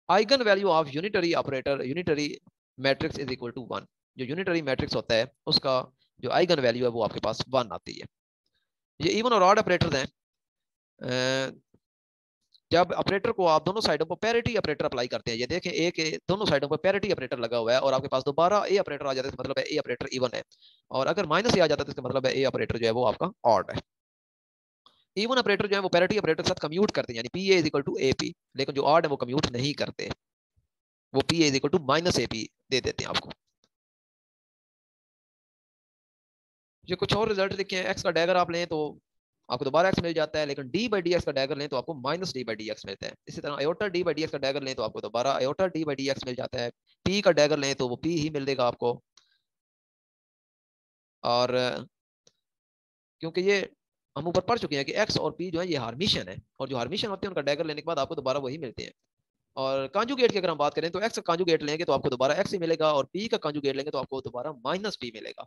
Eigen value of unitary operator unitary matrix is equal to 1। जो unitary matrix होता है उसका जो आइगन वैल्यू है वो आपके पास 1 आती है। ये इवन और ऑड ऑपरेटर्स हैं। जब ऑपरेटर को आप दोनों साइडों पर पैरिटी ऑपरेटर अप्लाई करते हैं, ये देखें ए के दोनों साइडों पर पैरिटी ऑपरेटर लगा हुआ है और आपके पास दोबारा ए ऑपरेटर आ जाता है, मतलब है ए ऑपरेटर इवन है। और अगर माइनस ए आ जाता है तो इसका मतलब है ए ऑपरेटर जो है वो आपका ऑड है। इवन ऑपरेटर जो है वो पैरिटी ऑपरेटर के साथ कम्यूट करते हैं, यानी P A is equal to A P, लेकिन जो ऑड है वो कम्यूट नहीं करते, वो P A is equal to minus A P दे देते हैं आपको। ये कुछ और रिजल्ट लिखे हैं, एक्स का डैगर आप लें तो आपको दोबारा एक्स मिल जाता है, लेकिन डी बाई डी एक्स का डैगर लें तो आपको minus D by D X मिलता है। इसी तरह iota D by D X का डैगर लें तो आपको दोबारा iota D by D X मिल जाता है। पी का डैगर लें तो वो पी ही मिलेगा आपको। और क्योंकि ये हम ऊपर पढ़ चुके हैं कि एक्स और पी जो है ये हार्मिशन है, और जो हार्मिशन होते हैं उनका डैगर लेने के बाद आपको दोबारा वही मिलते हैं। और कांजुगेट की अगर हम बात करें तो एक्स का कांजुगेट लेंगे तो आपको दोबारा एक्स ही मिलेगा, और पी का कांजुगेट लेंगे तो आपको दोबारा माइनस पी मिलेगा।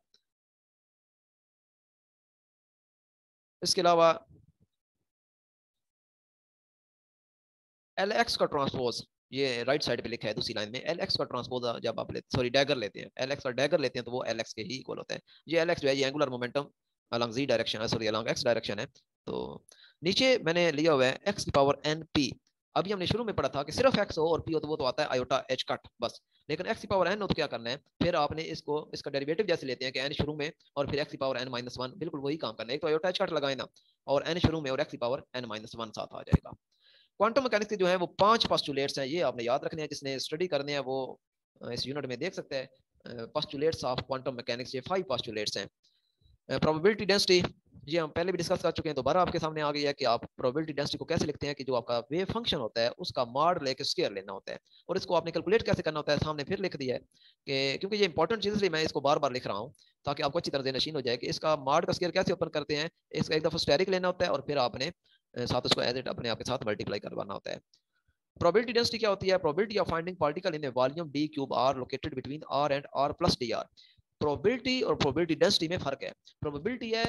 इसके अलावा एल एक्स का ट्रांसपोज, ये राइट साइड पे लिखा है दूसरी लाइन में, एल एक्स का ट्रांसपोज जब आप सॉरी डैगर लेते हैं, एल एक्स का डैगर लेते हैं तो वो एल एक्स के ही इक्वल होता है। ये एल एक्स जो है ये एंगुलर मोमेंटम अलॉन्ग जी डायरेक्शन है, सॉरी अलॉन्ग एक्स डायरेक्शन है। तो नीचे मैंने लिया हुआ है एक्स की पावर एन पी। अभी हमने शुरू में पढ़ा था कि सिर्फ एक्स हो और पी हो तो वो तो आता है आयोटा एच कट बस, लेकिन एक्स की पावर एन हो तो क्या करना है, फिर आपने इसको इसका डेरिवेटिव जैसे लेते हैं कि एन शुरू में और फिर एक्स की पावर एन माइनस वन, बिल्कुल वही काम करना है। एक तो आयोटा एच कट लगाए ना, और एन शुरू में और एक्स की पावर एन माइनस वन साथ आ जाएगा। क्वांटम मैकेनिक्स के जो है वो 5 पोस्टुलेट्स हैं, ये आपने याद रखने हैं, जिसने स्टडी करने हैं वो इस यूनिट में देख सकते हैं। पोस्टुलेट्स ऑफ क्वांटम मैकेनिक्स ये 5 पोस्टुलेट्स हैं। प्रोबेबिलिटी डेंसिटी, ये हम पहले भी डिस्कस कर चुके हैं, दोबारा आपके सामने आ गई है कि आप प्रोबेबिलिटी डेंसिटी को कैसे लिखते हैं कि जो आपका वेव फंक्शन होता है उसका मॉड लेके स्क्वायर लेना होता है, और इसको आपने कैलकुलेट कैसे करना होता है सामने फिर लिख दिया है कि क्योंकि ये इंपॉर्टेंट चीज, इसलिए मैं इसको बार बार लिख रहा हूँ ताकि आपको अच्छी तरह नशीन हो जाए कि इसका मॉड का स्क्वायर कैसे ओपन करते हैं। इसका एक दफा स्टेरिक लेना होता है और फिर आपने साथ उसको एज इट अपने आपके साथ मल्टीप्लाई करवाना होता है। प्रोबेबिलिटी डेंसिटी क्या होती है, probability of finding particle in a volume D cube R located between R and R plus D R. Probability और प्रोबेबिलिटी डेंसिटी में फर्क है। प्रोबेबिलिटी है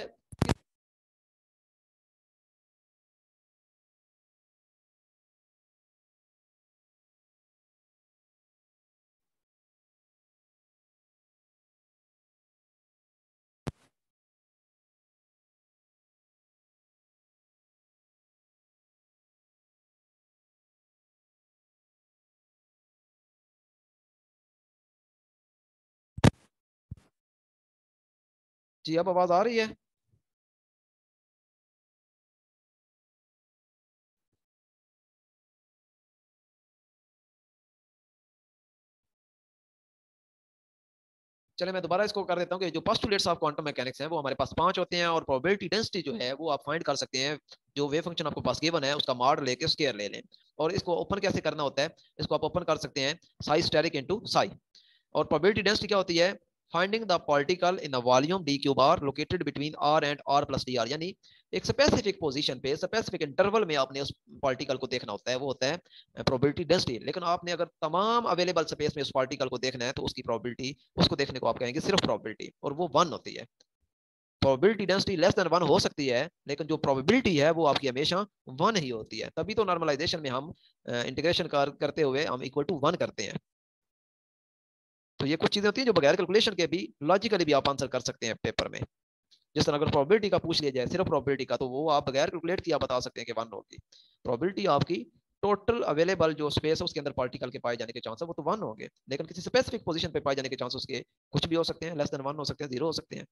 जी, अब आवाज आ रही है? चले मैं दोबारा इसको कर देता हूँ कि जो पोस्टुलेट्स ऑफ क्वांटम मैकेनिक्स हैं वो हमारे पास 5 होते हैं, और प्रोबेबिलिटी डेंसिटी जो है वो आप फाइंड कर सकते हैं। जो वेव फंक्शन आपको पास गिवन है उसका मॉड लेके स्क्वायर ले लें, और इसको ओपन कैसे करना होता है, इसको आप ओपन कर सकते हैं साई स्टेरिक इनटू साई। और प्रोबेबिलिटी डेंसिटी क्या होती है, finding the particle in the volume D cube R located between R and R plus D R, यानी एक स्पेसिफिक पोजीशन पे स्पेसिफिक इंटरवल में आपने उस पार्टिकल को देखना होता है, वो होता है प्रोबेबिलिटी डेंसिटी। लेकिन आपने अगर तमाम अवेलेबल स्पेस में उस पार्टिकल को देखना है तो उसकी प्रोबेबिलिटी, उसको देखने को आप कहेंगे सिर्फ प्रोबेबिलिटी, और वो 1 होती है। प्रोबेबिलिटी डेंसिटी लेस देन 1 हो सकती है, लेकिन जो प्रोबेबिलिटी है वो आपकी हमेशा 1 ही होती है। तभी तो नॉर्मलाइजेशन में हम इंटीग्रेशन करते हुए हम इक्वल टू 1 करते हैं। तो ये कुछ चीजें होती हैं जो बगैर कैलकुलेशन के भी लॉजिकली भी आप आंसर कर सकते हैं पेपर में। जिस तरह अगर प्रोबेबिलिटी का पूछ लिया जाए सिर्फ प्रोबेबिलिटी का, तो वो आप बगैर कैलकुलेट किया बता सकते हैं कि 1 होगी। प्रोबेबिलिटी आपकी टोटल अवेलेबल जो स्पेस है उसके अंदर पार्टिकल के पाए जाने के चांस है वो तो 1 होंगे, लेकिन किसी स्पेसिफिक पोजीशन पे पाए जाने के चांस उसके कुछ भी हो सकते हैं, लेस देन 1 हो सकते हैं, 0 हो सकते हैं।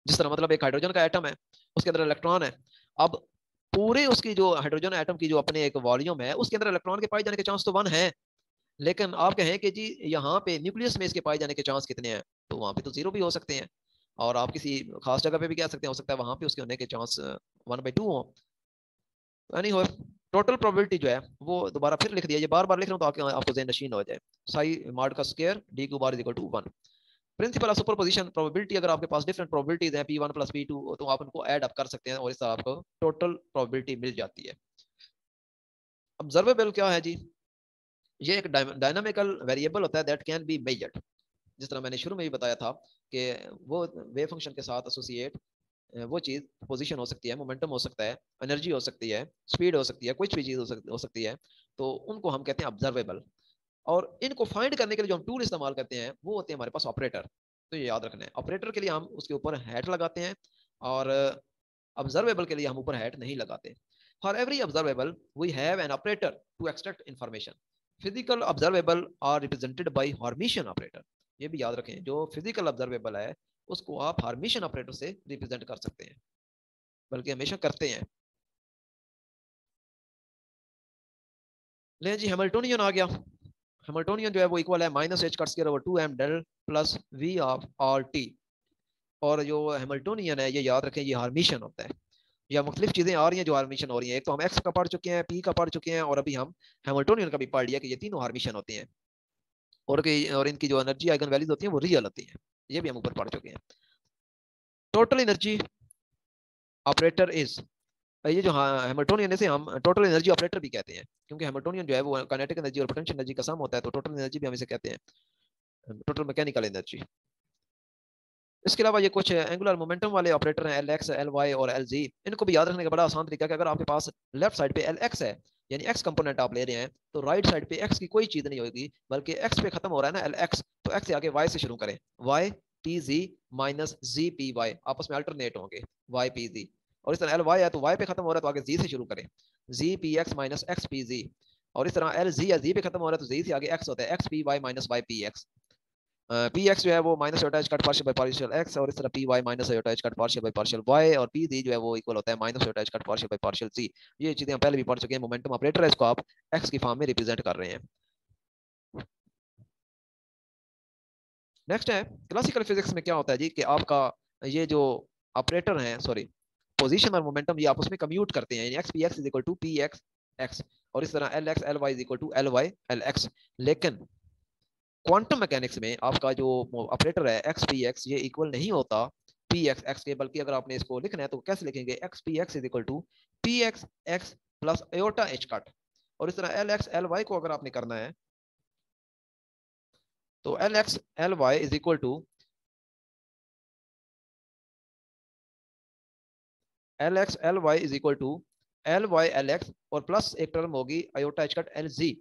जिस तरह मतलब एक हाइड्रोजन का एटम है, उसके अंदर इलेक्ट्रॉन है। अब पूरे उसकी जो हाइड्रोजन एटम की जो अपने एक वॉल्यूम है उसके अंदर इलेक्ट्रॉन के पाए जाने के चांस तो 1 है, लेकिन आप कहें कि जी यहाँ पे न्यूक्लियस में इसके पाए जाने के चांस कितने हैं, तो वहां पे तो 0 भी हो सकते हैं। और आप किसी खास जगह पे भी कह सकते हैं, हो सकता है वहां पे उसके होने के चांस 1/2 हो। एनी हो, टोटल प्रोबेबिलिटी जो है वो दोबारा फिर लिख दिया, ये बार बार लिख रहा हूँ ताकि आपको ज़हन नशीन हो जाए। साई मॉड का square D Q bar is equal to 1। Principle of superposition, probability अगर आपके पास डिफरेंट प्रोबेबिलिटीज हैं P1 प्लस P2 तो आप उनको ऐड अप कर सकते हैं और इस तरह आपको टोटल प्रोबेबिलिटी मिल जाती है। ऑब्जर्वेबल क्या है जी, ये एक डायनामिकल वेरिएबल होता है दैट कैन बी मेजर्ड। जिस तरह मैंने शुरू में भी बताया था कि वो वेव फंक्शन के साथ एसोसिएट वो चीज़ पोजीशन हो सकती है, मोमेंटम हो सकता है, एनर्जी हो सकती है, स्पीड हो सकती है, कुछ भी चीज़ हो सकती है, तो उनको हम कहते हैं ऑब्जर्वेबल। और इनको फाइंड करने के लिए जो हम टूल इस्तेमाल करते हैं वो होते हैं हमारे पास ऑपरेटर। तो ये याद रखना है, ऑपरेटर के लिए हम उसके ऊपर हैट लगाते हैं, और ऑब्जर्वेबल के लिए हम ऊपर हैट नहीं लगाते। For every observable we have an operator to extract information. Physical observable are represented by hermitian operator. ये भी याद रखें, जो फिजिकल ऑब्जर्वेबल है उसको आप हॉर्मिशन ऑपरेटर से रिप्रेजेंट कर सकते हैं, बल्कि हमेशा करते हैं। ले जी, हैमिल्टोनियन आ गया। हैमिल्टोनियन जो है वो इक्वल है -h² / 2m del plus v of R T. और जो हैमिल्टोनियन है ये याद रखें, ये हार्मिशन होता है। या मुख्तलिफ चीजें आ रही हैं जो हार्मिशन हो रही हैं। एक तो हम एक्स का पढ़ चुके हैं, पी का पढ़ चुके हैं, और अभी हम हैमिल्टोनियन का भी पढ़ लिया कि ये तीनों हार्मिशन होते हैं, और इनकी जो एनर्जी आइगन वैल्यूज होती हैं वो रियल होती हैं। ये भी हम ऊपर पढ़ चुके हैं। टोटल एनर्जी ऑपरेटर इज, ये जो हैमिल्टोनियन है, इसे हम टोटल एनर्जी ऑपरेटर भी कहते हैं, क्योंकि हैमिल्टोनियन जो है वो काइनेटिक एनर्जी और पोटेंशियल एनर्जी का सम होता है, तो टोटल एनर्जी भी हम इसे कहते हैं, टोटल मैकेनिकल एनर्जी। इसके अलावा ये कुछ एंगुलर मोमेंटम वाले ऑपरेटर हैं, एल एक्स, एल वाई और एल जी। इनको भी याद रखने का बड़ा आसान तरीका है कि अगर आपके पास लेफ्ट साइड पे एल एक्स है, यानी एक्स कंपोनेंट आप ले रहे हैं, तो राइट साइड पे एक्स की कोई चीज नहीं होगी, बल्कि एक्स पे खत्म हो रहा है ना एल एक्स, तो एक्स से आगे वाई से शुरू करें। Y P G minus G P Y, आपस में अल्टरनेट होंगे, वाई पी जी। और इस तरह एल वाई है तो वाई पे खत्म हो रहा है तो आगे जी से शुरू करें, G P x minus x P G. और इस तरह एल जी या जी पे खत्म हो रहा है तो जी से आगे एक्स होता है, X P Y minus Y P X. P X जो है वो minus iota H cut partial by partial X, और इस तरह P Y minus iota H cut partial by partial Y, और पी जी जो है वो इक्वल होता है minus iota H cut partial by partial Z. ये चीजें हम पहले भी पढ़ चुके हैं। मोमेंटम ऑपरेटर है, इसको आप एक्स की फॉर्म में रिप्रेजेंट कर रहे हैं। नेक्स्ट है क्लासिकल फिजिक्स में क्या होता है जी, कि आपका ये जो ऑपरेटर हैं, सॉरी, पोजीशन और मोमेंटम, ये आपस में कम्यूट करते हैं, X P X is equal to P X X, और इस तरह L X L Y is equal to L Y L X. लेकिन क्वांटम मैकेनिक्स में आपका जो ऑपरेटर है एक्स पी एक्स, ये इक्वल नहीं होता पी एक्स एक्स के, बल्कि अगर आपने इसको लिखना है तो कैसे लिखेंगे, X P X is equal to P X X plus iota H cut. और इस तरह एल एक्स एल वाई को अगर आपने करना है तो L X L Y is equal to L X L Y is equal to L Y L X, और प्लस एक टर्म होगी अयोटा एच कट एल जी।